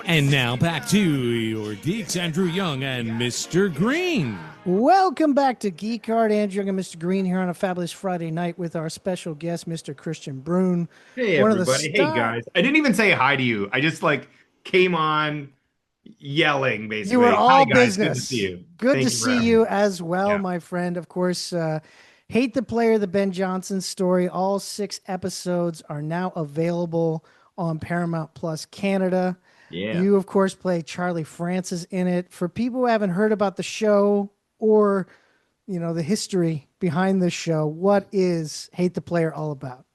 And now back to your geeks, Andrew Young and Mr. Green. Welcome back to Geek Hard. Andrew Young and Mr. Green here on a fabulous Friday night with our special guest, Mr. Kristian Bruun. Hey, everybody. Hey, guys. I didn't even say hi to you. I just came on yelling, basically. You were all Hi, guys. business. Good to see you. Good Thank to you for see having you me. as well, Yeah. my friend. Of course, Hate the Player, the Ben Johnson story. All 6 episodes are now available on Paramount Plus Canada. Yeah. You, of course, play Charlie Francis in it. For people who haven't heard about the show or, the history behind this show, what is Hate the Player all about?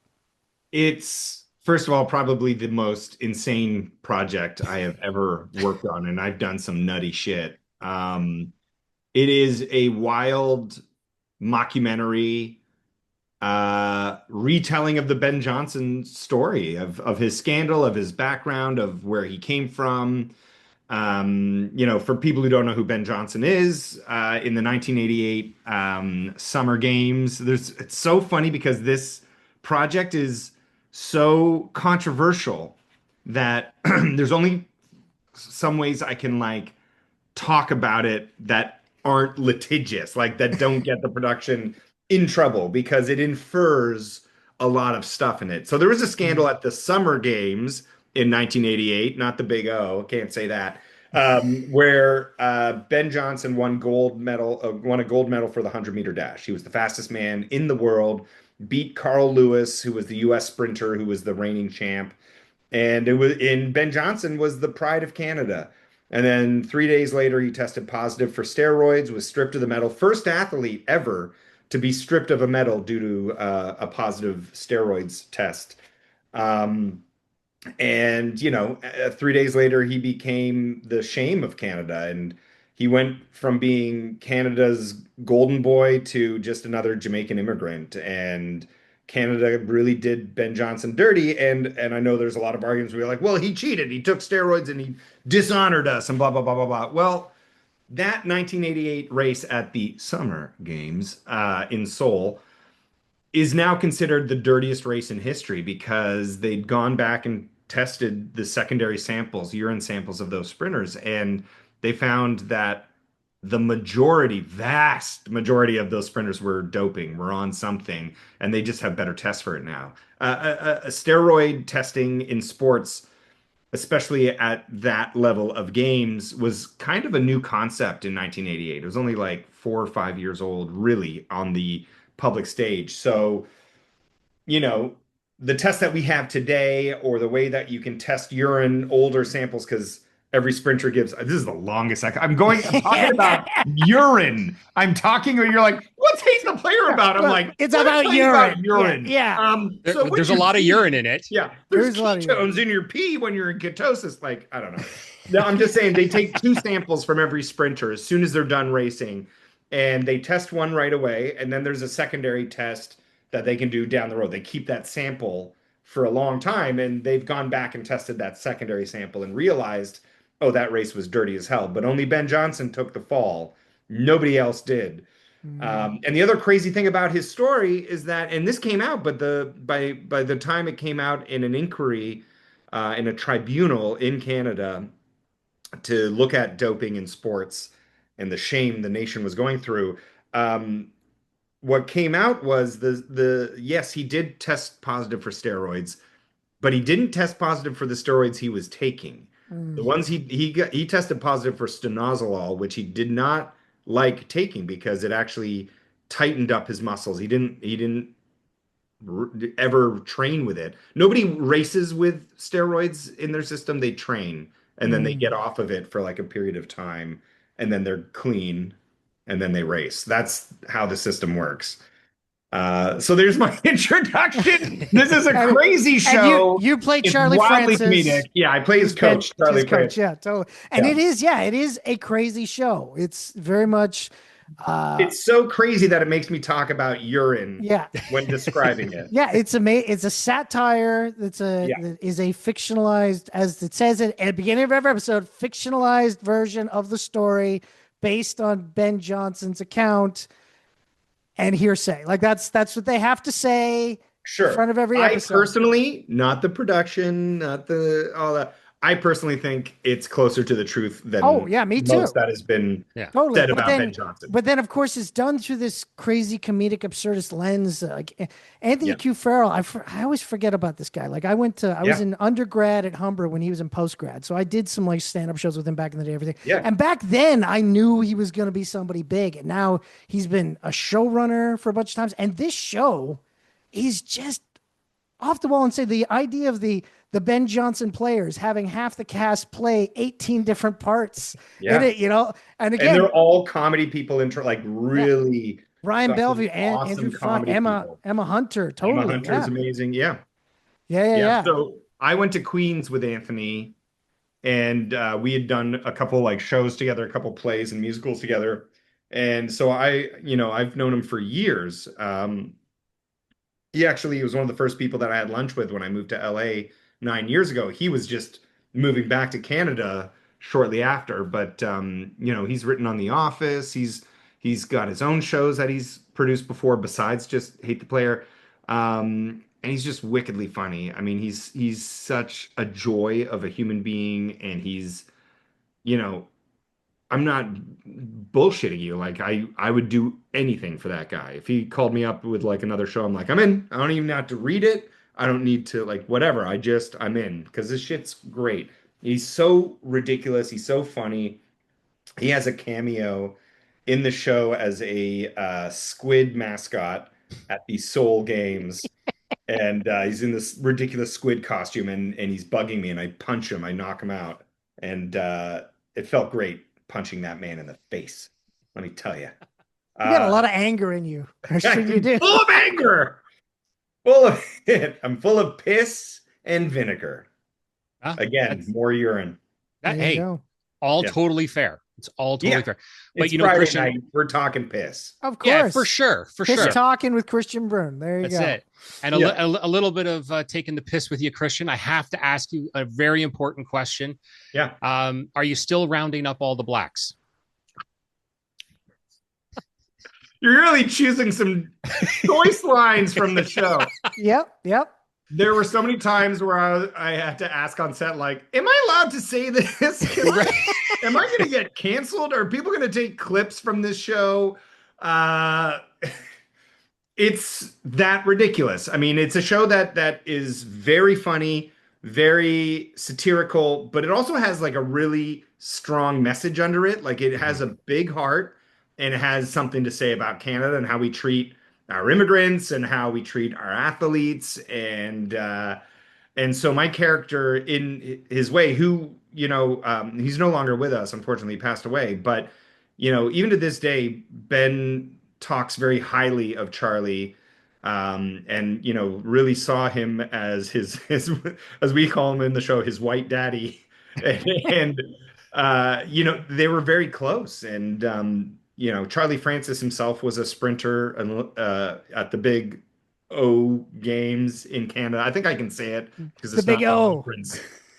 It's, first of all, probably the most insane project I have ever worked on, and I've done some nutty shit. It is a wild mockumentary retelling of the Ben Johnson story, of his scandal, of his background, of where he came from. For people who don't know who Ben Johnson is, in the 1988 Summer Games, it's so funny because this project is so controversial that there's only some ways I can talk about it that aren't litigious, that don't get the production in trouble because it infers a lot of stuff in it. So there was a scandal at the Summer Games in 1988, not the Big O, can't say that, where Ben Johnson won a gold medal for the 100-meter dash. He was the fastest man in the world, beat Carl Lewis, who was the U.S. sprinter, who was the reigning champ. And Ben Johnson was the pride of Canada. And then 3 days later, he tested positive for steroids, was stripped of the medal. First athlete ever to be stripped of a medal due to a positive steroids test. And 3 days later, he became the shame of Canada. And he went from being Canada's golden boy to just another Jamaican immigrant. And Canada really did Ben Johnson dirty. And I know there's a lot of arguments where you're like, well, he cheated. He took steroids and he dishonored us and blah, blah, blah, blah, blah. Well, that 1988 race at the Summer Games in Seoul is now considered the dirtiest race in history because they'd gone back and tested the secondary samples, urine samples of those sprinters, and they found that the vast majority of those sprinters were doping, were on something, and they just have better tests for it now. Steroid testing in sports, especially at that level of games, was kind of a new concept in 1988. It was only 4 or 5 years old, really, on the public stage. So, the test that we have today, or the way that you can test urine, older samples, because every sprinter gives, this is the longest I'm talking about urine. You're like, what's Hate the Player about? I'm like, it's about urine. Urine. Yeah. There's a lot of urine in it. Yeah. There's ketones in your pee when you're in ketosis. I don't know. No, I'm just saying they take 2 samples from every sprinter as soon as they're done racing, and they test one right away. And then there's a secondary test that they can do down the road. They keep that sample for a long time, and they've gone back and tested that secondary sample and realized, oh, that race was dirty as hell. But only Ben Johnson took the fall. Nobody else did. And the other crazy thing about his story is that, and this came out, but by the time it came out in an inquiry in a tribunal in Canada to look at doping in sports and the shame the nation was going through, what came out was yes, he did test positive for steroids, but he didn't test positive for the steroids he was taking. The ones he tested positive for stanozolol, which he did not like taking because it actually tightened up his muscles. He didn't ever train with it. Nobody races with steroids in their system. They train and then they get off of it for a period of time, and then they're clean, and then they race. That's how the system works. So there's my introduction. This is a crazy show. And you play Charlie Francis. Comedic. Yeah, I play his coach, Charlie Francis. Yeah, totally. And it is a crazy show. It's very much. It's so crazy that it makes me talk about urine. Yeah. When describing it. Yeah, it's a satire. That is a fictionalized, as it says at the beginning of every episode, fictionalized version of the story based on Ben Johnson's account. And hearsay, that's what they have to say. Sure. In front of every episode. I personally, not the production, not all that. I personally think it's closer to the truth than Oh, yeah, me too. most that has been Totally. said about Ben Johnson. But then, of course, it's done through this crazy comedic absurdist lens. Like Anthony Yeah. Q. Farrell, I always forget about this guy. Like I was in undergrad at Humber when he was in postgrad, so I did some like stand-up shows with him back in the day. Everything. Yeah. And back then, I knew he was going to be somebody big, and now he's been a showrunner for a bunch of times. And this show is just off the wall and say the idea of the Ben Johnson players having half the cast play 18 different parts in it, and again, and they're all comedy people like really Ryan Bellevue and awesome Andrew Fung, comedy people. Emma Hunter, totally. Emma Hunter's amazing. Yeah. So I went to Queens with Anthony, and we had done a couple like shows together, a couple plays and musicals together. And so I've known him for years. He actually was one of the first people that I had lunch with when I moved to LA 9 years ago. He was just moving back to Canada shortly after, but he's written on The Office. He's got his own shows that he's produced before besides just Hate the Player. And he's just wickedly funny. I mean, he's such a joy of a human being, and he's, I'm not bullshitting you. Like I would do anything for that guy. If he called me up with like another show, I'm like, I'm in. I don't even have to read it. I don't need to like whatever. I'm in because this shit's great. He's so ridiculous. He's so funny. He has a cameo in the show as a squid mascot at the Seoul Games. And he's in this ridiculous squid costume and he's bugging me and I punch him. I knock him out. And it felt great punching that man in the face. Let me tell you. You got a lot of anger in you. I'm sure you do. Full of anger. Full of it. I'm full of piss and vinegar. Again, more urine. Totally fair. It's all totally fair. But it's Friday Kristian, night, we're talking piss. Of course. Yeah, for sure. Piss talking with Kristian Bruun. There you go. That's it. And a little bit of taking the piss with you, Kristian. I have to ask you a very important question. Yeah. Are you still rounding up all the blacks? You're really choosing some choice lines from the show. Yep. There were so many times where I had to ask on set, like, am I allowed to say this? Am I going to get canceled? Are people going to take clips from this show? It's that ridiculous. I mean, it's a show that is very funny, very satirical, but it also has like a really strong message under it. Like it has a big heart and it has something to say about Canada and how we treat our immigrants and how we treat our athletes. And so my character in his way, who, he's no longer with us, unfortunately he passed away. But, even to this day, Ben talks very highly of Charlie and, really saw him as his, as we call him in the show, his white daddy. And they were very close. And, Charlie Francis himself was a sprinter at the Big O games in Canada. I think I can say it because it's the Big O.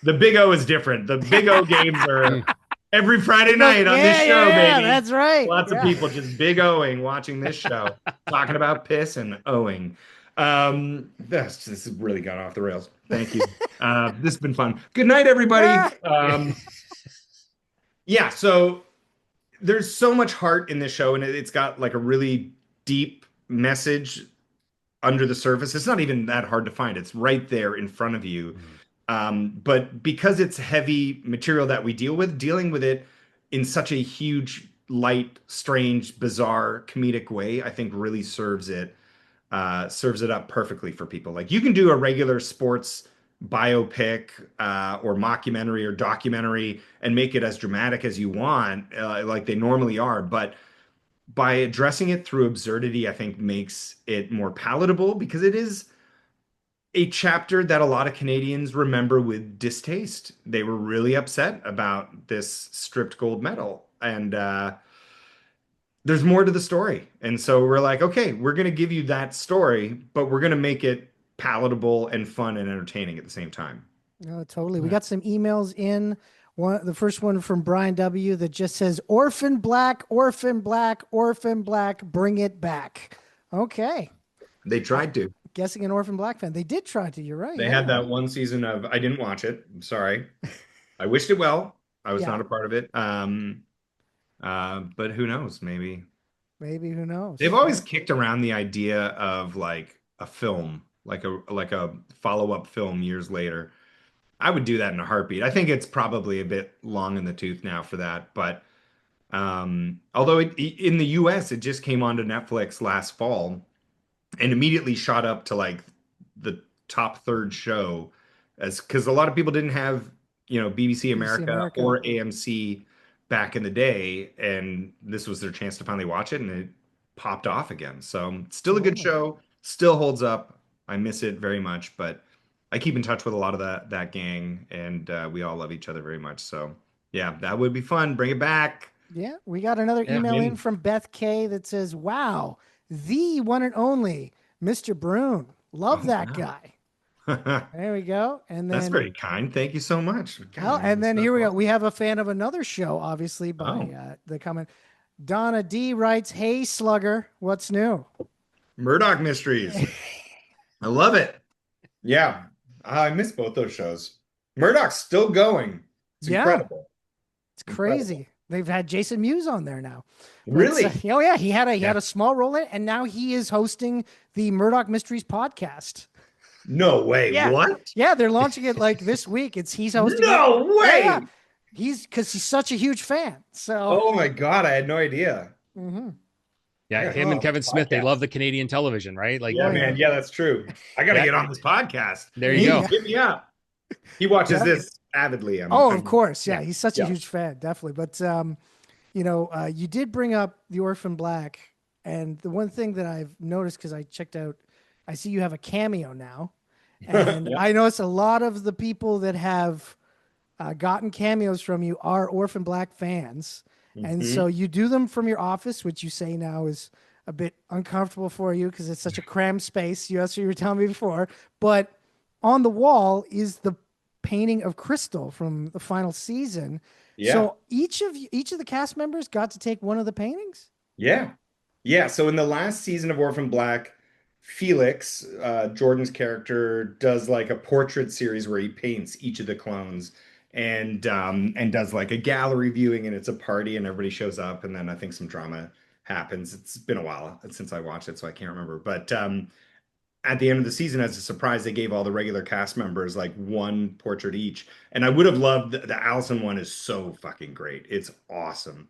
The Big O is different. The Big O games are every Friday night on this show, baby. That's right. Lots of people just Big Oing watching this show, talking about piss and Oing. This has really gone off the rails. Thank you. This has been fun. Good night, everybody. So there's so much heart in this show, and it's got like a really deep message under the surface. It's not even that hard to find. It's right there in front of you. But because it's heavy material that we dealing with it in such a huge, light, strange, bizarre, comedic way, I think really serves it up perfectly for people. Like you can do a regular sports biopic or mockumentary or documentary and make it as dramatic as you want, like they normally are. But by addressing it through absurdity, I think makes it more palatable because it is a chapter that a lot of Canadians remember with distaste. They were really upset about this stripped gold medal. And there's more to the story. And so we're like, okay, we're going to give you that story, but we're going to make it palatable and fun and entertaining at the same time. Oh, totally. We got some emails in. The first one from Brian W. that just says, Orphan Black, Orphan Black, Orphan Black, bring it back. Okay. They tried to. Guessing an Orphan Black fan. They did try to, you're right. They had that one season of, I didn't watch it. I'm sorry. I wished it well. I was Yeah. not a part of it. But who knows? Maybe Who knows? they've always kicked around the idea of like a film, like a follow-up film years later. I would do that in a heartbeat. I think it's probably a bit long in the tooth now for that, but although in the US it just came onto Netflix last fall and immediately shot up to like the top third show as because a lot of people didn't have, BBC BBC America America. or AMC back in the day, and this was their chance to finally watch it, and it popped off again. So still a good show, still holds up. I miss it very much, but I keep in touch with a lot of that gang, and we all love each other very much. So yeah, that would be fun. Bring it back. Yeah, we got another email in from Beth K that says, "Wow, the one and only Mr. Bruun. Love that guy." There we go. And then That's very kind. Thank you so much. God, and then here we go. We have a fan of another show, obviously, by the comment. Donna D writes, "Hey Slugger, what's new?" Murdoch Mysteries. I love it. Yeah, I miss both those shows. Murdoch's still going. It's incredible. It's crazy. Incredible. They've had Jason Mewes on there now. Really? Oh yeah, he had a small role in it, and now he is hosting the Murdoch Mysteries podcast. No way. Yeah. What? Yeah, they're launching it like this week. He's hosting. No way. Yeah. Because he's such a huge fan. So. Oh my God, I had no idea. Mm-hmm. Yeah, him and Kevin Smith, they love the Canadian television, right? Like, yeah, man. Yeah, that's true. I got to get on this podcast. There you go. Hit me up. He watches this avidly. Of course. Yeah, he's such a huge fan, definitely. But, you did bring up the Orphan Black. And the one thing that I've noticed, because I checked out, I see you have a cameo now. And I noticed a lot of the people that have gotten cameos from you are Orphan Black fans. And so you do them from your office, which you say now is a bit uncomfortable for you because it's such a crammed space. That's what you were telling me before. But on the wall is the painting of Crystal from the final season. Yeah. So each of the cast members got to take one of the paintings? Yeah. Yeah. So in the last season of Orphan Black, Felix, Jordan's character, does like a portrait series where he paints each of the clones. And does like a gallery viewing, and it's a party and everybody shows up, and then I think some drama happens. It's been a while since I watched it, so I can't remember. But at the end of the season, as a surprise, they gave all the regular cast members like one portrait each. And I would have loved the Allison one is so fucking great. It's awesome.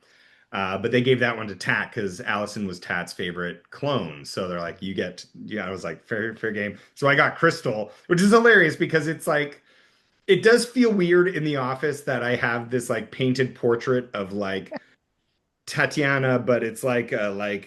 But they gave that one to Tat because Allison was Tat's favorite clone. So they're like, I was like, fair game. So I got Crystal, which is hilarious because it's like, it does feel weird in the office that I have this like painted portrait of like Tatiana, but it's like a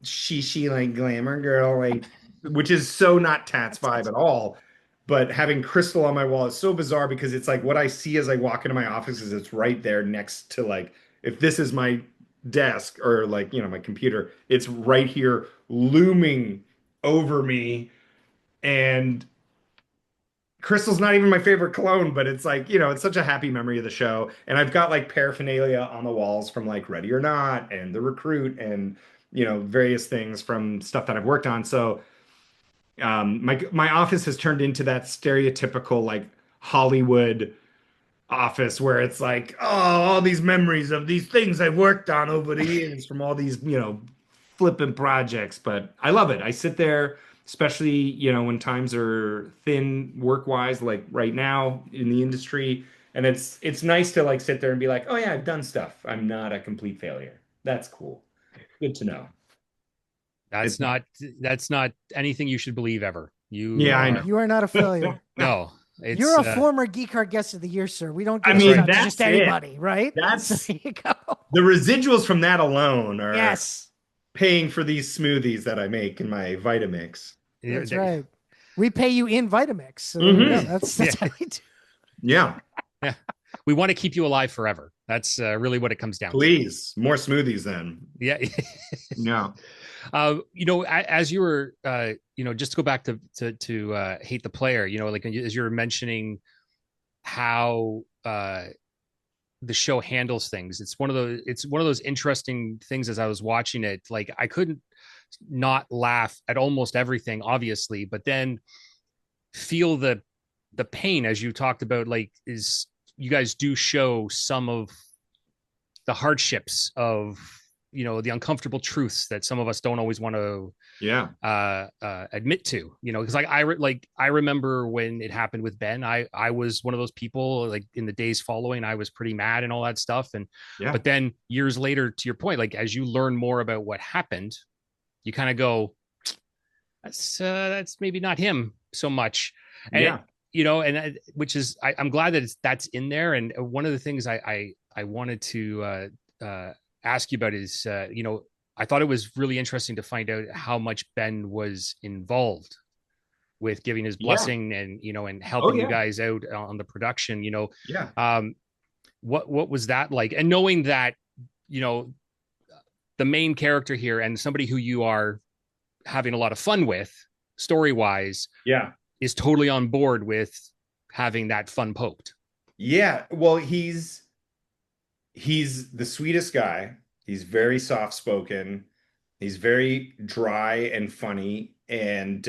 she like glamour girl, like, which is so not Tat's vibe at all. But having Crystal on my wall is so bizarre because it's like what I see as I walk into my office is it's right there next to like, if this is my desk or like, my computer, it's right here looming over me. And Crystal's not even my favorite clone, but it's like, it's such a happy memory of the show. And I've got like paraphernalia on the walls from like Ready or Not and The Recruit and, various things from stuff that I've worked on. So my office has turned into that stereotypical like Hollywood office where it's like, oh, all these memories of these things I've worked on over the years from all these, flippant projects. But I love it. I sit there, especially, when times are thin work-wise, like right now in the industry. And it's nice to like sit there and be like, oh yeah, I've done stuff. I'm not a complete failure. That's cool. Good to know. That's not anything you should believe ever. I know. You are not a failure. No. You're a former Geek Hard guest of the year, sir. We don't give that's just anybody, right? That's there you go. The residuals from that alone are paying for these smoothies that I make in my Vitamix. That's right. We pay you in Vitamix. So that's how we do. Yeah. Yeah. We want to keep you alive forever. That's really what it comes down Please, more smoothies then. Yeah. Yeah. As you were, just to go back to Hate the Player, like as you were mentioning how the show handles things, it's one of those interesting things. As I was watching it, like I couldn't not laugh at almost everything, obviously, but then feel the pain, as you talked about, like is you guys do show some of the hardships of, the uncomfortable truths that some of us don't always want to Yeah. admit to, because I remember when it happened with Ben. I was one of those people, like in the days following, I was pretty mad and all that stuff. And Yeah. but then years later, to your point, like as you learn more about what happened, you kind of go, that's maybe not him so much. And Yeah. which is I'm glad that that's in there. And one of the things I wanted to ask you about is, I thought it was really interesting to find out how much Ben was involved with giving his Yeah. blessing and, and Oh, helping you yeah. guys out on the production. Yeah. What was that like? And knowing that, the main character here and somebody who you are having a lot of fun with, story wise, Yeah. is totally on board with having that fun poked. Yeah. Well, he's the sweetest guy. He's very soft spoken. He's very dry and funny. And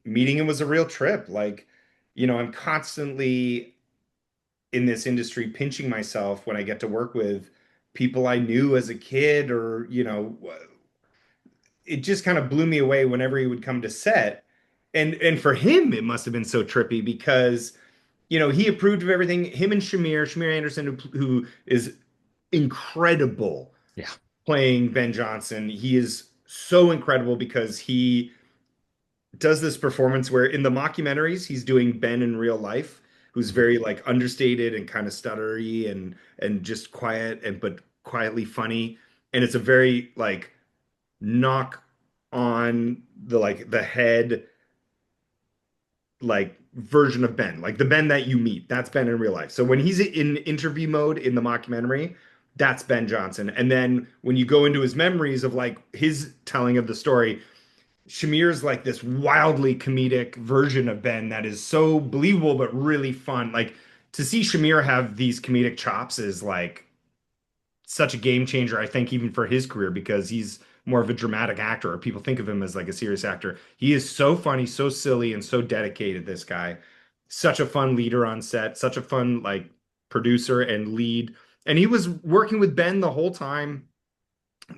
meeting him was a real trip. Like, I'm constantly in this industry pinching myself when I get to work with people I knew as a kid, or, it just kind of blew me away whenever he would come to set. And for him, it must have been so trippy because, he approved of everything. Him and Shamir Anderson, who is incredible Yeah. playing Ben Johnson. He is so incredible because he does this performance where in the mockumentaries he's doing Ben in real life, who's very like understated and kind of stuttery and just quiet and but quietly funny. And it's a very like knock on the head like version of Ben, like the Ben that you meet. That's Ben in real life. So when he's in interview mode in the mockumentary, that's Ben Johnson. And then when you go into his memories of like his telling of the story, Shamir's like this wildly comedic version of Ben that is so believable but really fun. Like to see Shamir have these comedic chops is like such a game changer, I think, even for his career, because he's more of a dramatic actor, or people think of him as like a serious actor. He is so funny, so silly, and so dedicated, this guy. Such a fun leader on set, such a fun like producer and lead. And he was working with Ben the whole time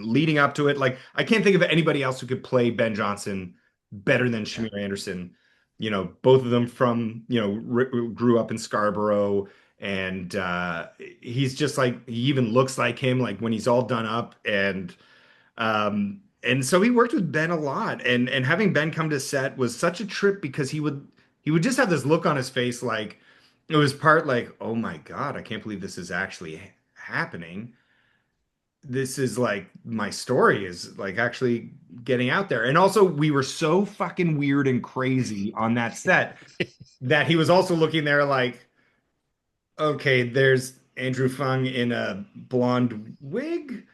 leading up to it. Like I can't think of anybody else who could play Ben Johnson better than Shamir Anderson. Both of them from, grew up in Scarborough, and he's just like he even looks like him like when he's all done up, and so he worked with Ben a lot, and having Ben come to set was such a trip because he would just have this look on his face like it was part like, oh my God, I can't believe this is actually happening. This is like my story is like actually getting out there. And also we were so fucking weird and crazy on that set that he was also looking there like, okay, there's Andrew Fung in a blonde wig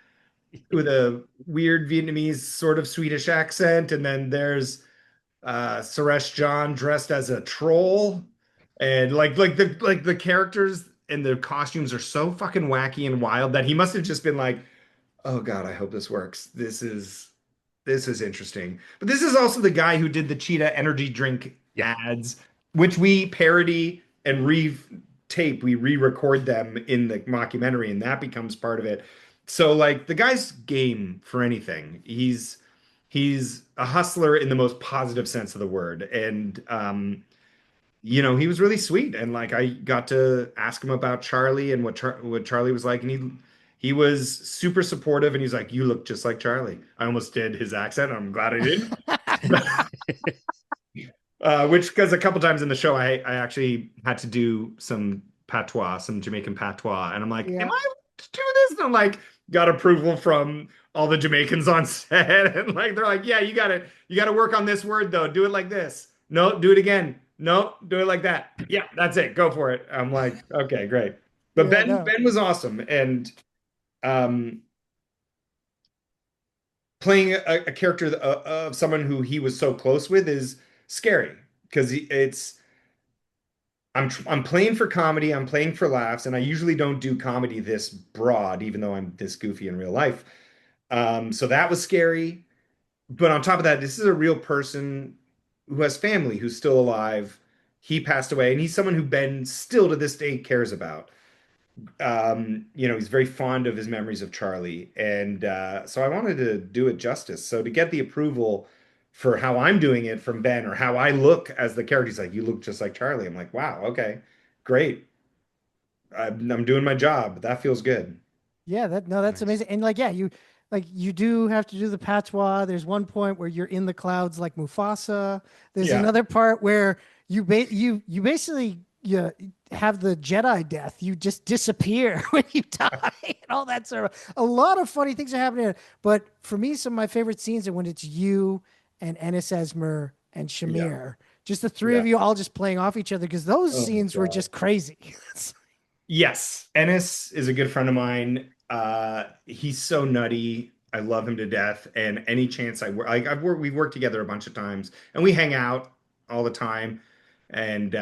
with a weird Vietnamese sort of Swedish accent, and then there's Suresh John dressed as a troll, and like the characters and the costumes are so fucking wacky and wild that he must have just been like, oh God, I hope this works. This is interesting. But this is also the guy who did the Cheetah energy drink ads, which we parody and re-tape. We re-record them in the mockumentary, and that becomes part of it. So like the guy's game for anything. He's a hustler in the most positive sense of the word. And he was really sweet. And like I got to ask him about Charlie and what Charlie was like, and he was super supportive, and he's like, you look just like Charlie. I almost did his accent. I'm glad I didn't. Which, because a couple times in the show, I actually had to do some patois, some Jamaican patois. And I'm like, am I allowed to do this? And I'm like, got approval from all the Jamaicans on set. And like, they're like, yeah, you gotta work on this word though. Do it like this. No, do it again. No, do it like that. Yeah, that's it. Go for it. I'm like, okay, great. But Ben was awesome. And playing a character of someone who he was so close with is scary because I'm playing for comedy, I'm playing for laughs, and I usually don't do comedy this broad, even though I'm this goofy in real life. So that was scary. But on top of that, this is a real person who has family, who's still alive. He passed away, and he's someone who Ben still to this day cares about. He's very fond of his memories of Charlie, and so I wanted to do it justice. So to get the approval for how I'm doing it from Ben, or how I look as the character, he's like, "You look just like Charlie." I'm like, "Wow, okay, great. I'm doing my job. That feels good." Yeah, that's Nice. amazing. And like, yeah, you do have to do the patois. There's one point where you're in the clouds like Mufasa. There's Yeah. another part where you basically you have the Jedi death. You just disappear when you die and all that sort of a lot of funny things are happening. But for me, some of my favorite scenes are when it's you and Ennis Esmer and Yeah. Shamir. Just the three Yeah. of you all just playing off each other because those Oh my scenes were God. just crazy. Yes, Ennis is a good friend of mine. He's so nutty. I love him to death. And any chance we've worked together a bunch of times, and we hang out all the time. And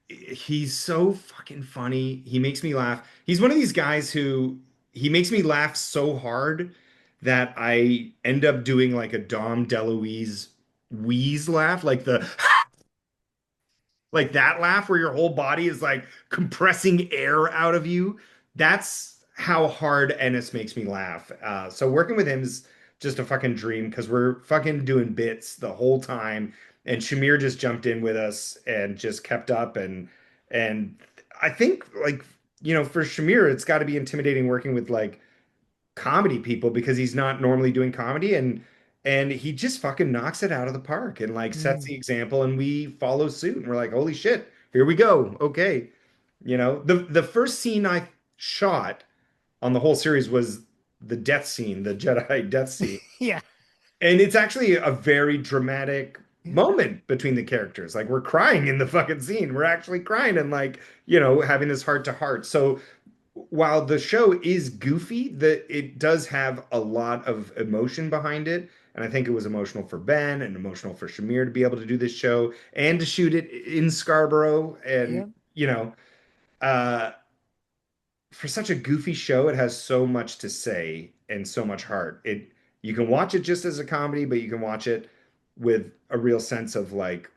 he's so fucking funny. He makes me laugh. He's one of these guys who he makes me laugh so hard that I end up doing like a Dom DeLuise wheeze laugh, like that laugh where your whole body is like compressing air out of you. That's how hard Ennis makes me laugh. So working with him is just a fucking dream because we're fucking doing bits the whole time. And Shamir just jumped in with us and just kept up. And I think like, for Shamir, it's got to be intimidating working with like comedy people because he's not normally doing comedy, and he just fucking knocks it out of the park and like sets Mm. the example, and we follow suit, and we're like, holy shit, here we go. Okay. The first scene I shot on the whole series was the death scene, the Jedi death scene. Yeah. And it's actually a very dramatic Yeah. moment between the characters. Like we're crying in the fucking scene. We're actually crying and like, having this heart to heart. So while the show is goofy, it does have a lot of emotion behind it. And I think it was emotional for Ben and emotional for Shamir to be able to do this show and to shoot it in Scarborough. Yeah. And, uh, for such a goofy show, it has so much to say and so much heart. You can watch it just as a comedy, but you can watch it with a real sense of like,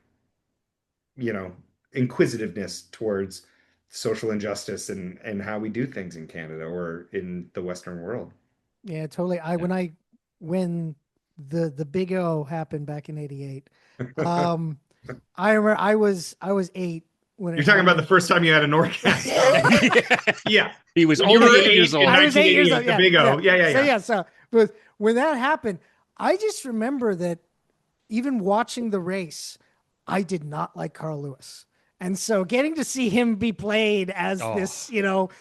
you know, inquisitiveness towards social injustice and how we do things in Canada or in the Western world. Yeah, totally. Yeah. When the big O happened back in '88, um, I remember I was 8 when it You're talking about the happened. first time you had an orgasm. Yeah. He was When you only were 8 years eight in old. I was 8 years 1988, old. the Yeah, big yeah. O. Yeah, yeah, So yeah. yeah, but when that happened, I just remember that even watching the race, I did not like Carl Lewis. And so getting to see him be played as Oh, this,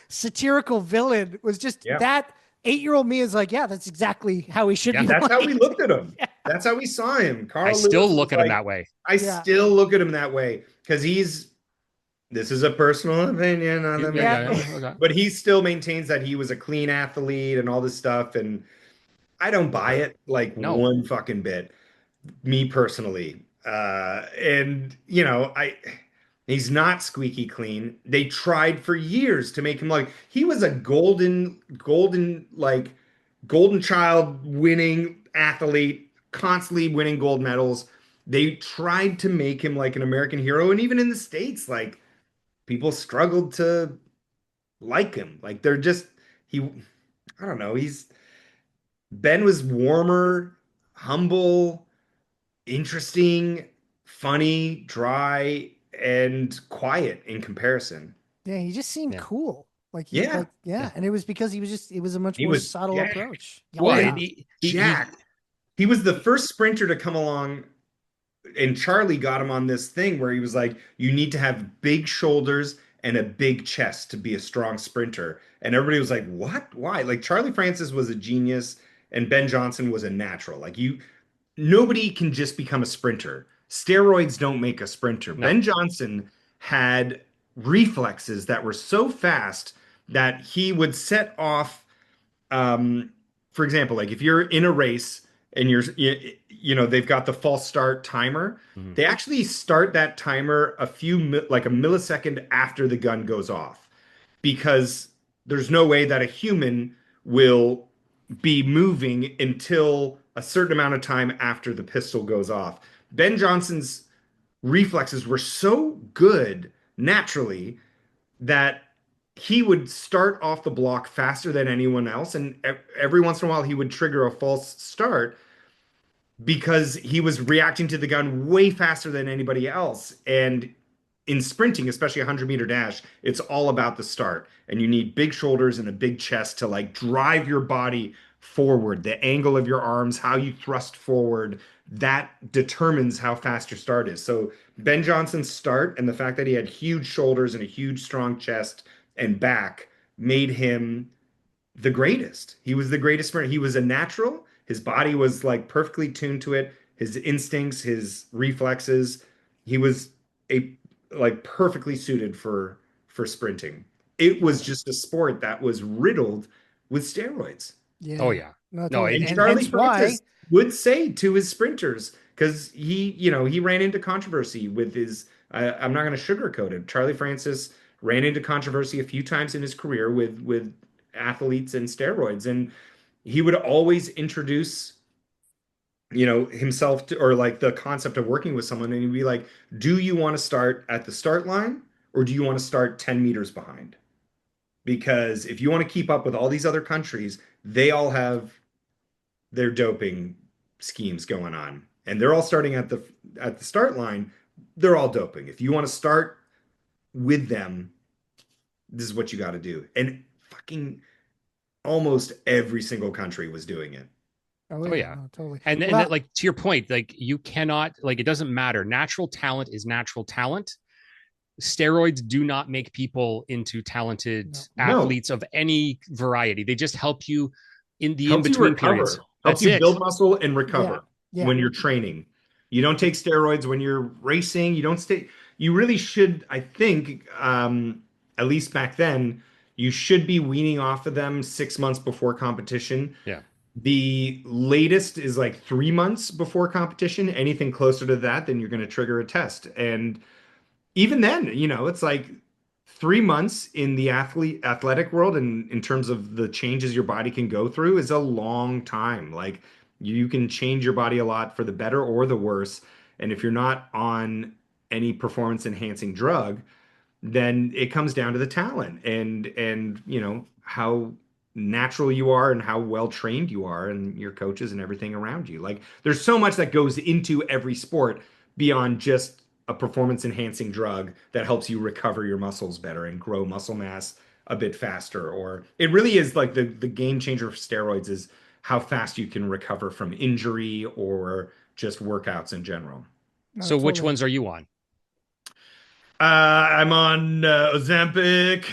satirical villain was just Yeah. that 8-year-old me is like, yeah, that's exactly how he should yeah. be That's how we played. looked at him. That's how we saw him. I Carl still Lewis look was at him like, that way. I Yeah. still look at him that way because this is a personal opinion on the Yeah, man, yeah, Yeah. yeah. Okay. but he still maintains that he was a clean athlete and all this stuff. And I don't buy it like No. one fucking bit, me personally. And he's not squeaky clean. They tried for years to make him like he was a golden child winning athlete, constantly winning gold medals. They tried to make him like an American hero, and even in the States, like people struggled to like him. Like they're just he I don't know, Ben was warmer, humble, interesting, funny, dry, and quiet in comparison. Yeah, he just seemed Yeah. cool. Yeah, Yeah. And it was because it was a much he more was subtle jacked. approach. Oh Well, He yeah. was he jacked. He was the first sprinter to come along, and Charlie got him on this thing where he was like, you need to have big shoulders and a big chest to be a strong sprinter. And everybody was like, what? Why? Like Charlie Francis was a genius and Ben Johnson was a natural. Like nobody can just become a sprinter. Steroids don't make a sprinter. no. Ben Johnson had reflexes that were so fast that he would set off, um, for example, like if you're in a race and they've got the false start timer, Mhm. they actually start that timer like a millisecond after the gun goes off because there's no way that a human will be moving until a certain amount of time after the pistol goes off. Ben Johnson's reflexes were so good naturally that he would start off the block faster than anyone else, and every once in a while he would trigger a false start because he was reacting to the gun way faster than anybody else. And in sprinting, especially a 100-meter dash, it's all about the start. And you need big shoulders and a big chest to like drive your body forward. The angle of your arms, how you thrust forward, that determines how fast your start is. So Ben Johnson's start and the fact that he had huge shoulders and a huge strong chest and back made him the greatest. He was the greatest sprinter. He was a natural. His body was like perfectly tuned to it. His instincts, his reflexes. He was a like perfectly suited for sprinting. It was just a sport that was riddled with steroids. Yeah. Oh yeah. No, No, totally. And And Charlie hence why Francis would say to his sprinters, because he ran into controversy with his, I'm not going to sugarcoat it. Charlie Francis ran into controversy a few times in his career with athletes and steroids. And he would always introduce, himself to, or like the concept of working with someone. And he'd be like, do you want to start at the start line or do you want to start 10 meters behind? Because if you want to keep up with all these other countries, they all have their doping schemes going on, and they're all starting at the start line. They're all doping. If you want to start with them, this is what you got to do. And fucking almost every single country was doing it. Oh yeah. No, totally. And Well, like to your point, like you cannot, like it doesn't matter. Natural talent is natural talent. Steroids do not make people into talented No. athletes of any variety. They just help you in the Helps you in-between recover. periods. Helps That's you it. build muscle and recover Yeah. when you're training. You don't take steroids when you're racing. You don't stay. You really should, I think, at least back then, you should be weaning off of them 6 months before competition. Yeah. The latest is like 3 months before competition. Anything closer to that, then you're going to trigger a test. And even then, it's like 3 months in the athletic world, and in terms of the changes your body can go through, is a long time. Like you can change your body a lot for the better or the worse. And if you're not on any performance enhancing drug, then it comes down to the talent and how natural you are and how well trained you are and your coaches and everything around you. Like there's so much that goes into every sport beyond just a performance enhancing drug that helps you recover your muscles better and grow muscle mass a bit faster. Or it really is like the game changer for steroids is how fast you can recover from injury or just workouts in general. no, So which totally. ones are you on? I'm on Ozempic.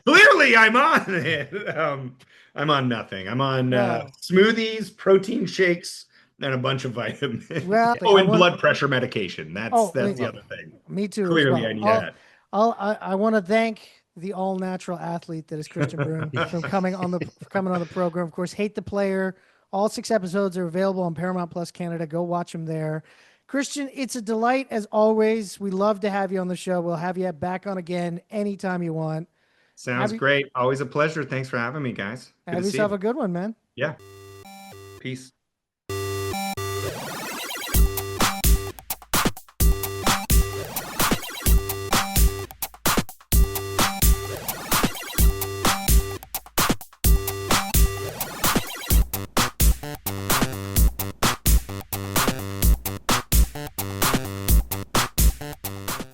Clearly, I'm on it. I'm on nothing. I'm on Wow. smoothies, protein shakes, and a bunch of vitamins. Well, Oh, I and want- blood pressure medication. That's the other thing. Me too. Clearly, as I need well. that. I want to thank the all-natural athlete that is Kristian Bruun for coming on the program. Of course, Hate the Player. All 6 episodes are available on Paramount Plus Canada. Go watch them there. Kristian, it's a delight as always. We love to have you on the show. We'll have you back on again anytime you want. Sounds great. Always a pleasure. Thanks for having me, guys. Good Have to see yourself you. a good one, man. Yeah. Peace.